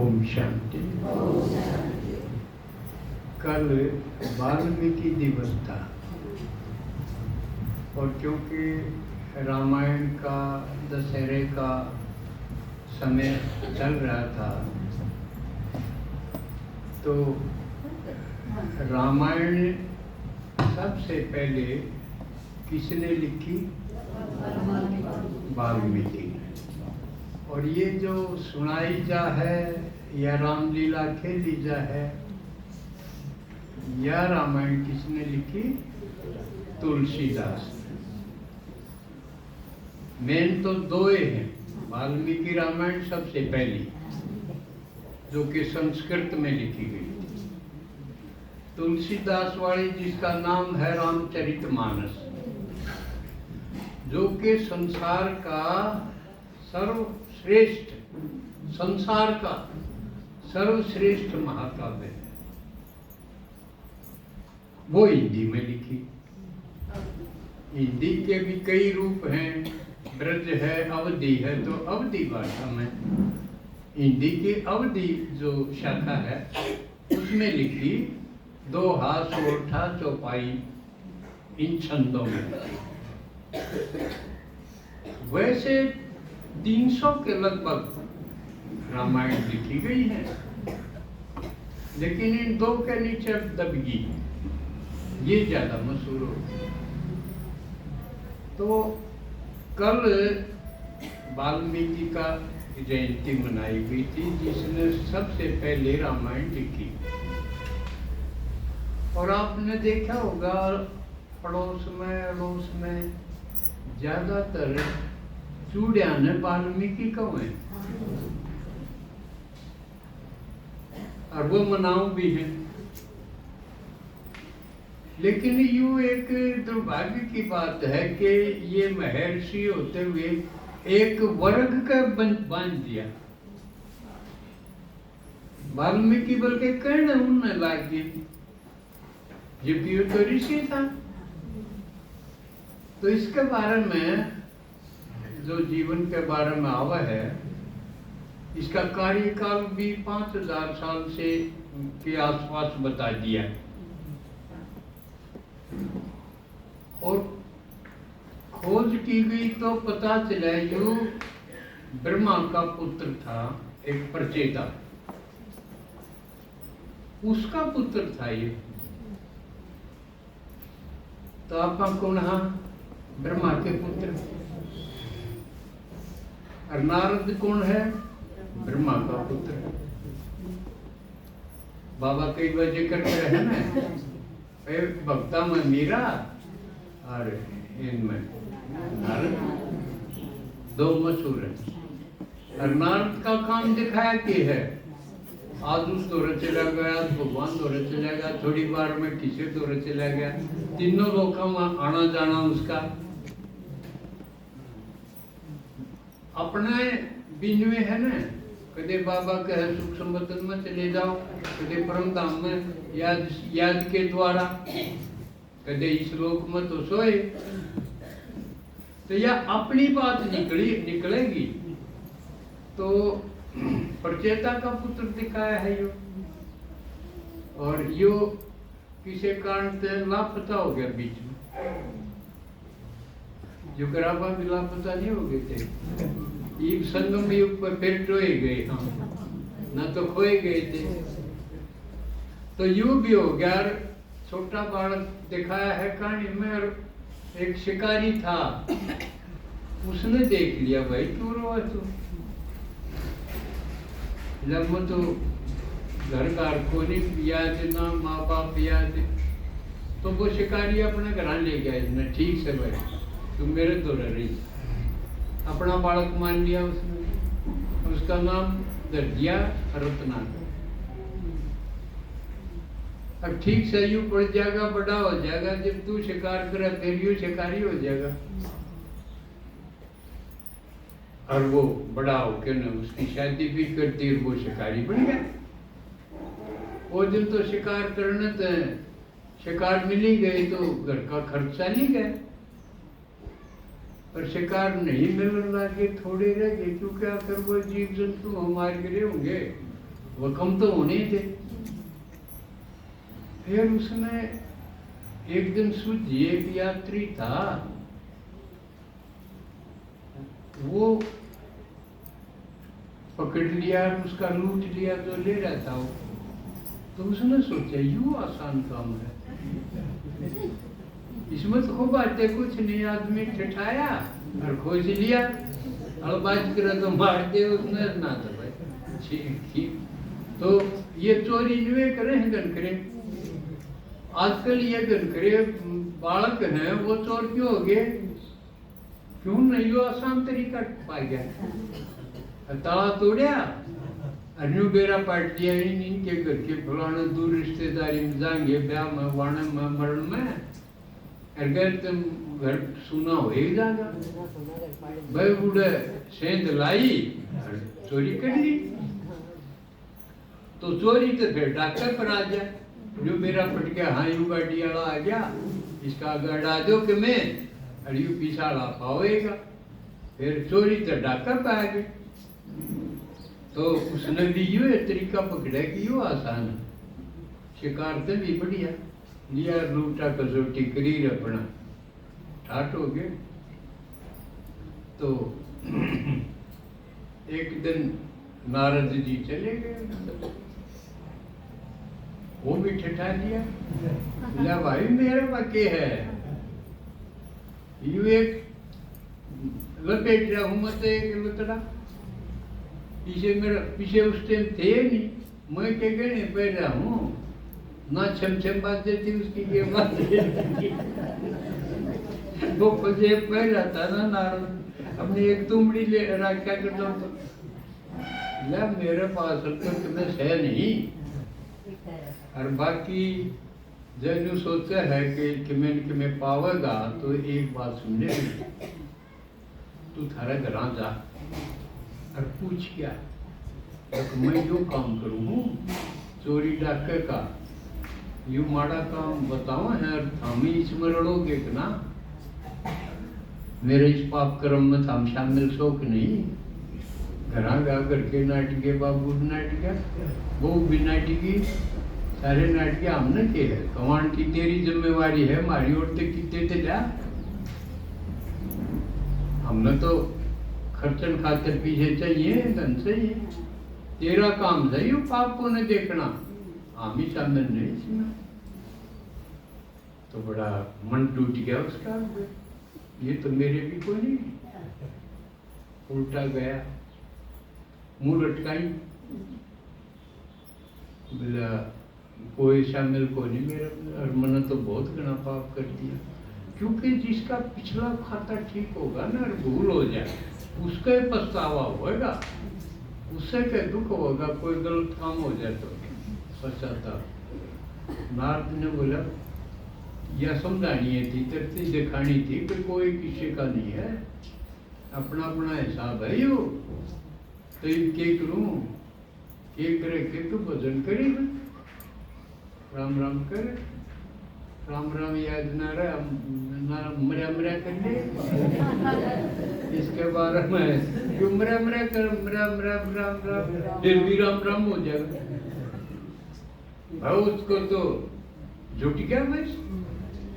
ओम शांति। कल वाल्मीकि दिवस था और क्योंकि रामायण का दशहरे का समय चल रहा था तो रामायण सबसे पहले किसने लिखी? वाल्मीकि। और ये जो सुनाई जा है या रामलीला खेली जा है, यह रामायण किसने लिखी? तुलसीदास। मेन तो दो ही हैं। वाल्मीकि रामायण सबसे पहली जो कि संस्कृत में लिखी गई, तुलसीदास वाली जिसका नाम है रामचरितमानस, जो कि संसार का सर्वश्रेष्ठ, संसार का सर्वश्रेष्ठ महाकाव्य है। वो हिंदी में लिखी। हिंदी के भी कई रूप हैं, ब्रज है, अवधि है, तो अवधि भाषा में हिंदी की अवधि जो शाखा है उसमें लिखी। दोहा, सोरठा, चौपाई इन छंदों में। वैसे 300 के लगभग रामायण लिखी गई है, लेकिन इन दो के नीचे दबगी ये ज्यादा मशहूर हो। तो कल वाल्मीकि का जयंती मनाई गई थी, जिसने सबसे पहले रामायण लिखी। और आपने देखा होगा पड़ोस में अड़ोस में ज्यादातर चूड़िया ने वाल्मीकि को है और वो मनाऊ भी है। लेकिन यूं एक दुर्भाग्य की बात है कि ये महर्षि होते हुए एक वर्ग का बांध दिया। वाल्मीकि बल्कि कहने उनने लाग गई, ये भी तो ऋषि था। तो इसके बारे में जो जीवन के बारे में आवा है, इसका कार्यकाल भी 5000 साल से के आसपास बता दिया। और खोज की गई तो पता चला यो ब्रह्मा का पुत्र था, एक प्रचेता, उसका पुत्र था ये। तो आप कौन? हाँ, ब्रह्मा के पुत्र। और नारद कौन है? ब्रह्मा का पुत्र। बाबा कई बार जिक्र करे ना, भक्ता में मीरा और इनमें नारद, दो मशहूर है। और नारद का काम दिखाया कि है, आज उस दौरे चला गया, भगवान दौरे चला गया, थोड़ी बार में किसी दौरे चला गया, तीनों लोगों में आना जाना उसका। अपने बिंजवे है ना, कदे बाबा कहे सुख संबंधन में चले जाओ, कदे परम धाम में याद के द्वारा, कदे इस लोक में तो सोए। तो यह अपनी बात निकलेगी। तो प्रचेता का पुत्र दिखाया है यो, और यो किसी कारण से लापता हो गया बीच में। जो कराबा भी लापता नहीं हो गए थे, एक संगम युग पर फिर टोए गए, ना तो खोए गए थे। तो यू भी हो गया। छोटा बालक दिखाया है कहानी में, और एक शिकारी था, उसने देख लिया, भाई क्यों रोआ तू? जब वो तो घर का कोई याद ना, माँ बाप याद, तो वो शिकारी अपने घर ले गया। इसने ठीक से भाई तुम मेरे दो रही, अपना बालक मान लिया उसने। उसका नाम दर दिया रत्नाकर। अब ठीक से यूं पड़ जाएगा, बड़ा हो जाएगा, जब तू शिकार करे फिर यूं शिकारी हो जाएगा। और वो बड़ा होकर ना उसकी शादी भी कर दी, वो शिकारी बन गया। वो दिन तो शिकार करने तो शिकार मिली गई तो घर का खर्च चली गया, पर शिकार नहीं मिलने लगे, थोड़े रह गए, क्योंकि आखिर वो जीव जंतु हमारे गिरे होंगे, वो कम तो होने थे। फिर उसने एक दिन सूझी, एक यात्री था, वो पकड़ लिया, उसका लूट लिया जो ले रहा था वो। तो उसने सोचा यूं आसान काम है, इसमें तो खूब बातें, कुछ नहीं, आदमी ठठाया और खोज लिया, अलबाज करे तो मार दे उसने ना, तो भाई ठीक। तो ये चोरी नुए करे हैं गन करे। आजकल ये गन करे बालक हैं, वो चोर क्यों हो गए? क्यों नहीं? वो आसान तरीका पा गया, ताला तोड़या, अन्यू बेरा पाट दिया, इनके घर के फलाने दूर रिश्तेदारी में जाएंगे, ब्याह में, वाणे में, मरण में, अगर तुम घर सुना हो ही जाएगा। भाई बूढ़े सेंध लाई और चोरी कर ली। तो चोरी तो फिर डॉक्टर पर आ गया, जो मेरा पट गया, हाँ यू गाड़ी वाला आ गया, इसका गड़ा दो कि मैं और यू पिछाड़ा पावेगा। फिर चोरी तो डॉक्टर पर आ गई। तो उसने भी यू तरीका पकड़ा कि यू आसान है, शिकार से भी बढ़िया लिया, लूटा कसौटी करी अपना ठाट हो गए। तो एक दिन नारद जी चले गए, वो भी ठठा दिया, बोला भाई मेरे पक्के है, यू एक लपेट रहा हूँ मत एक लतड़ा, पीछे मेरा पीछे उस टाइम थे नहीं, मैं क्या कहने पड़ रहा हूँ ना, छम छम बात देती उसकी के बात वो पजे पड़ रहा था ना नारद, अपनी एक तुमड़ी ले रखा करता हूँ, तो मेरे पास तो तुम्हें सह नहीं। और बाकी जब सोचा है कि मैं पावेगा, तो एक बात सुनने, तू थारा घर जा और पूछ क्या, तो मैं जो काम करूँ चोरी डाके का, यू माड़ा काम बताओ है, और हम ही स्मरणोगे कि ना, मेरे इस पाप कर्म में हम शामिल शौक नहीं। घरा गा करके नाटके, बाबू नाटका, वो भी नाटकी, सारे नाटके हमने के है, कमांड की तेरी जिम्मेवारी है, हमारी ओर तक कितने थे जा, हमने तो खर्चन खातर पीछे चाहिए, धन चाहिए, तेरा काम सही हो पाप को न देखना, हम ही शामिल नहीं इसमें। तो बड़ा मन टूट गया उसका, ये तो मेरे भी कोई नहीं, उल्टा गया, मुंह लटकाई, बोला कोई शामिल को नहीं मेरा, और मैंने तो बहुत घना पाप कर दिया। क्योंकि जिसका पिछला खाता ठीक होगा ना, और भूल हो जाए, उसका ही पछतावा होगा, उससे क्या दुख होगा, कोई गलत काम हो जाए तो पछताता। नारद ने बोला यह समझानी थी, तरती दिखानी थी कि कोई किसी का नहीं है, अपना अपना हिसाब है यो, तो के करूं, के करे के तो भजन करे, राम राम करे, राम राम याद ना रहा, मरा मरा कर ले, इसके बारे में क्यों मरा मरा कर, राम राम राम राम, फिर भी राम राम हो जाएगा। भाव उसको तो जुट गया बस,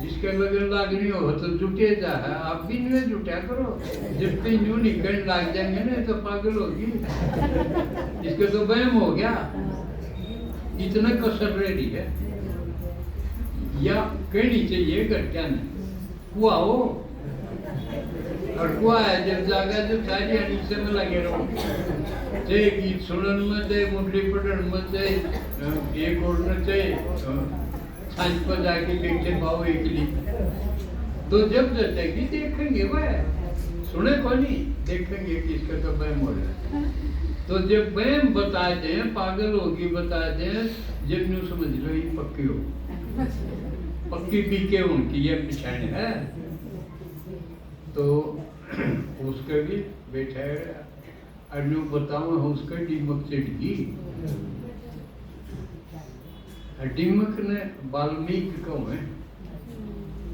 जिसके लगन लागनी हो तो जुटे जा है, आप भी नहीं जुटा करो, जब कहीं यूं निकल लाग जाएंगे ना तो पागल होगी, इसके तो वहम हो गया, इतना कसर रही है, या कहनी चाहिए घर क्या नहीं कुआ हो, और कुआ है जब जागा जब सारी अनिश्चय में लगे रहो, चाहे गीत सुनन में, चाहे मुरली पढ़न में, चाहे एक और न चाहे सांझ पर जाके बैठे पाओ एकली, तो जब जचेगी देखेंगे, वह सुने को नहीं, देखेंगे कि इसका तो वहम हो रहा है। तो जब वहम बता दें, पागल होगी बता दें, जब न्यू समझ लो ये पक्की हो, पक्की पीके उनकी ये पिछाड़ है, तो उसके भी बैठा है, और न्यू बताओ उसका दीमक चिड़गी, दीमक ने वाल्मीकि को है,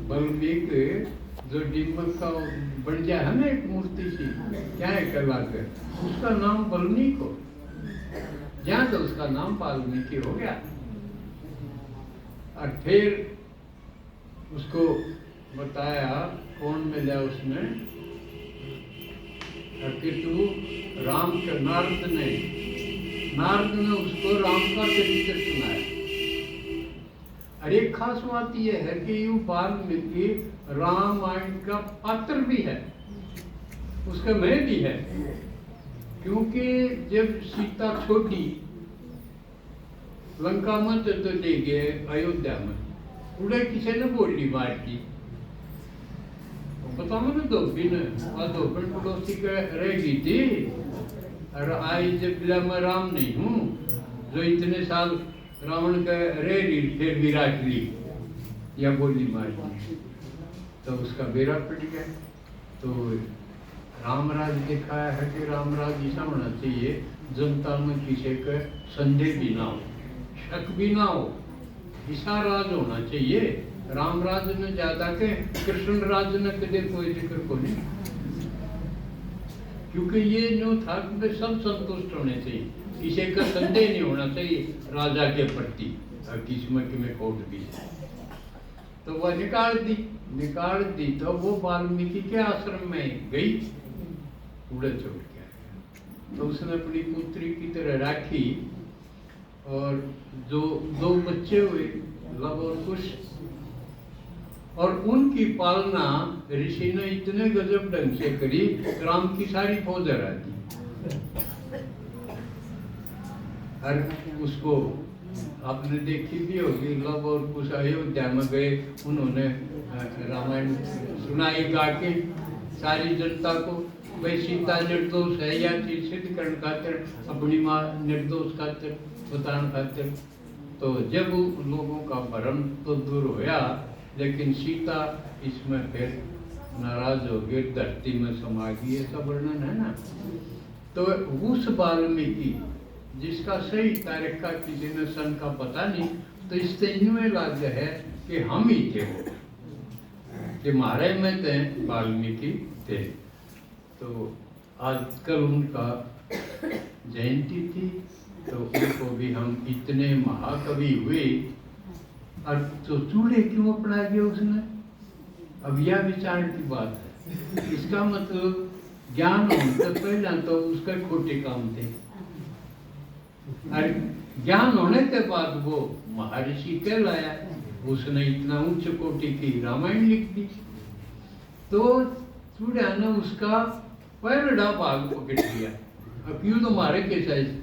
वाल्मीकि जो दीमक का बन गया है ना एक मूर्ति सी, क्या है कला के, उसका नाम वाल्मीकि हो, जहाँ तो उसका नाम वाल्मीकि हो गया। और फिर उसको बताया कौन मिला उसमें, कि तू राम के नारद ने उसको राम का चरित्र सुनाया। और एक खास बात यह है कि यू वाल्मीकि रामायण का पात्र भी है, उसका में भी है, क्योंकि जब सीता छोटी लंका में तो ले गए अयोध्या में, उड़े किसी ने बोली मार की पता मैंने धोबन पड़ोसी के रह गई थी। और आई जब मैं राम नहीं हूँ जो इतने साल रावण के रह ली, फिर विराट ली या बोली मार दी, तो उसका बेड़ा पिट गया। तो रामराज दिखाया है कि रामराज ऐसा होना चाहिए जनता में किसी का संदेह भी ना हो, शक भी ना हो, ऐसा राज होना चाहिए। रामराज ने ज्यादा के कृष्ण राज ने कदे कोई जिक्र को नहीं, क्योंकि ये जो था कि सब संतुष्ट होने चाहिए, किसी का संदेह नहीं होना चाहिए राजा के प्रति, किस्मत में खोट भी है। तो वह निकाल दी तो वो वाल्मीकि के आश्रम में गई, उड़े छोड़ के। तो उसने अपनी पुत्री की तरह राखी, और जो 2 बच्चे हुए लव और कुश, और उनकी पालना ऋषि ने इतने गजब ढंग से करी, राम की सारी फौज हरा दी। और उसको आपने देखी भी होगी, लव और कुश अयोध्या में गए, उन्होंने रामायण सुनाई गा के सारी जनता को, भाई सीता निर्दोष है या चीज सिद्ध करने खातिर, अपनी माँ निर्दोष खातिर बताने खातिर। तो जब लोगों का भ्रम तो दूर होया, लेकिन सीता इसमें फिर नाराज हो गई, धरती में समा गई, ऐसा वर्णन है ना। तो उस वाल्मीकि जिसका सही तारीख का किसी ने सन का पता नहीं, तो इससे यूं लग है कि हम ही थे वो, कि मारे में थे वाल्मीकि थे। तो आजकल उनका जयंती थी, तो उनको भी हम इतने महाकवि हुए। और तो चूड़े क्यों अपना दिया उसने, अब यह विचार की बात है। इसका मतलब ज्ञान हो तो पहले तो उसके खोटे काम थे, और ज्ञान होने के बाद वो महर्षि कहलाया, उसने इतना उच्च कोटि की रामायण लिख दी। तो चूड़ा ने उसका पहला भाग पकड़ लिया, अब क्यों तो मारे के साइज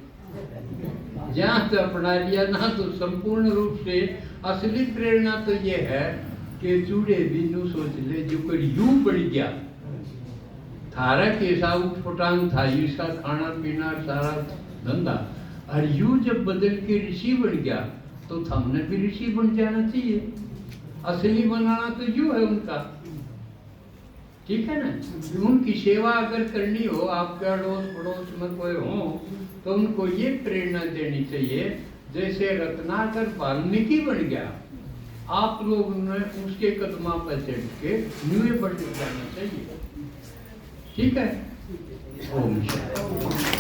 जहाँ तो अपना लिया ना, तो संपूर्ण रूप से असली प्रेरणा तो ये है कि चूड़े बिनु सोच ले जो कर यूं बढ़ गया, थारा कैसा उठपटांग था, इसका खाना पीना सारा धंधा, और यूं जब बदल के ऋषि बन गया, तो हमने भी ऋषि बन जाना चाहिए। असली बनाना तो यूं है उनका, ठीक है ना। उनकी सेवा अगर करनी हो, आपके अड़ोस पड़ोस में कोई हो, तो उनको ये प्रेरणा देनी चाहिए, जैसे रत्नाकर वाल्मीकि बन गया, आप लोग ने उसके कदमा पर चढ़ के न्यू बढ़ जाना चाहिए, ठीक है। ओम शांति।